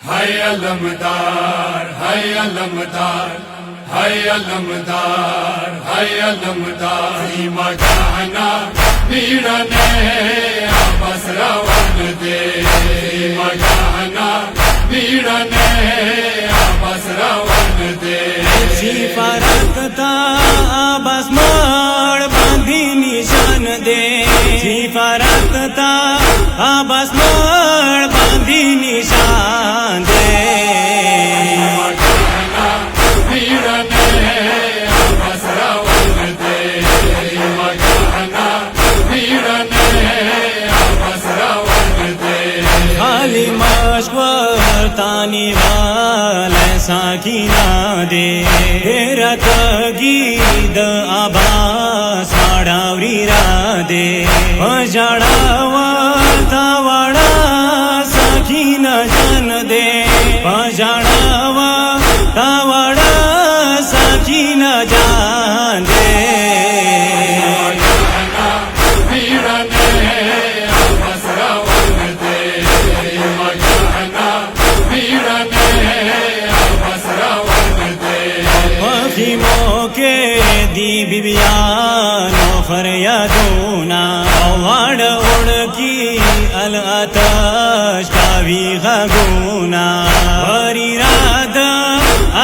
हाय अलमदार, हाय अलमदार, हाय अलमदार, हाय अलमदार। सीमा जाना वीरने आपस रवन दे, सीमा जाना वीरने आपस रवन दे। सीफा रखता आबास मळ बांधी निशान दे, सीफा रखता आबास मळ बांधी निशान दे। खाली मशवर तानी वाले साकीना दे, रत गीद आभास वाडावरी रादे। पजाडावा तावाडा साकीना जन दे, पजाडावा तावाडा साकीना जान दे। के दी बिबियानो फरियादोना वाड़ उड़की अल आतश कावी गगुना। हरी रात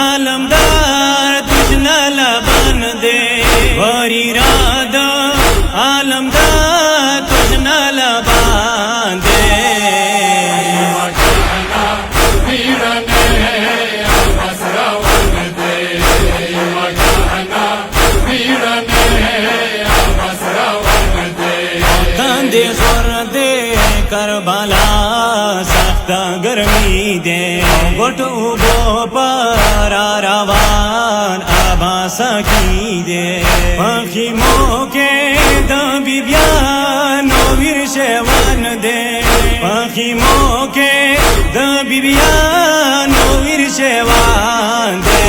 आलमदार तुझना लबन दे, हरी रात आलमदार तुझना लबन दे। दे जोर दे करबला सख्त गर्मी दे, गोट उबो पर रवान आबास की दे। पखी मोके दबिबियानो वीर शेवन दे, पखी मोके दबिबियानो वीर शेवन दे।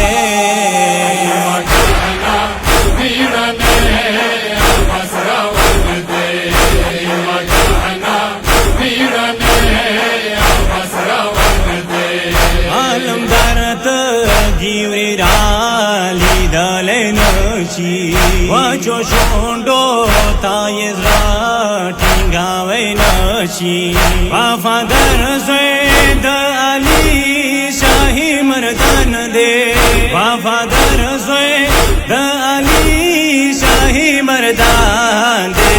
गिवरी राली दले नशी वाचो शोंडो तायेजरा ठिंगावे नशी। वफादार ज़ैद अली शाही मर्दान दे, वफादार ज़ैद अली शाही मर्दान दे।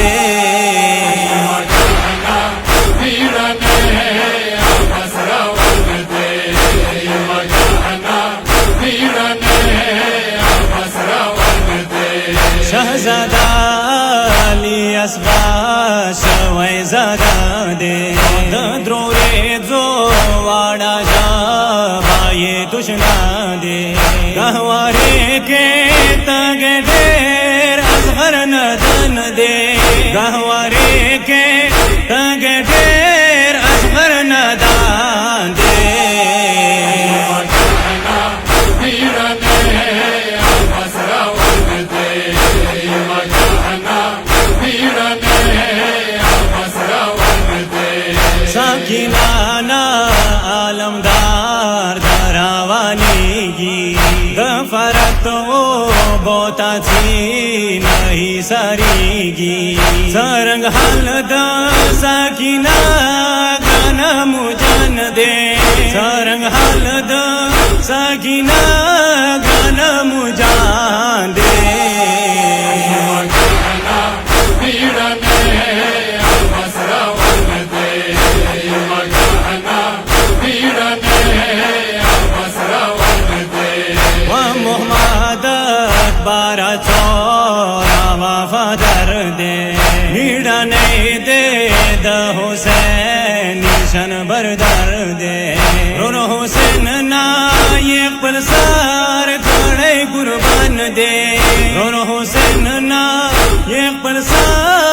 शहजादा अली असबास वैजादा दे, द्रोरे जो वाड़ा जा बाये तुझना दे। गहवारे के तगे ढेर असगर नदन दे, गहवारे के तगे ढेर असगर नदान दे। साकिनाना आलमदार धरावानी गी, गफरत वो बोता थी नहीं सरीगी। सरंग हलद साकिना गाना मुजन दे, सरंग हलद साकिना गाना मुजान दे। बारा चौरा वफादार दे, नीड़ने दे द हुसैन निशन बरदार दे। रोन हुसैन ना ये पलसार खड़े कुर्बान दे, रोन हुसैन ना ये पलसार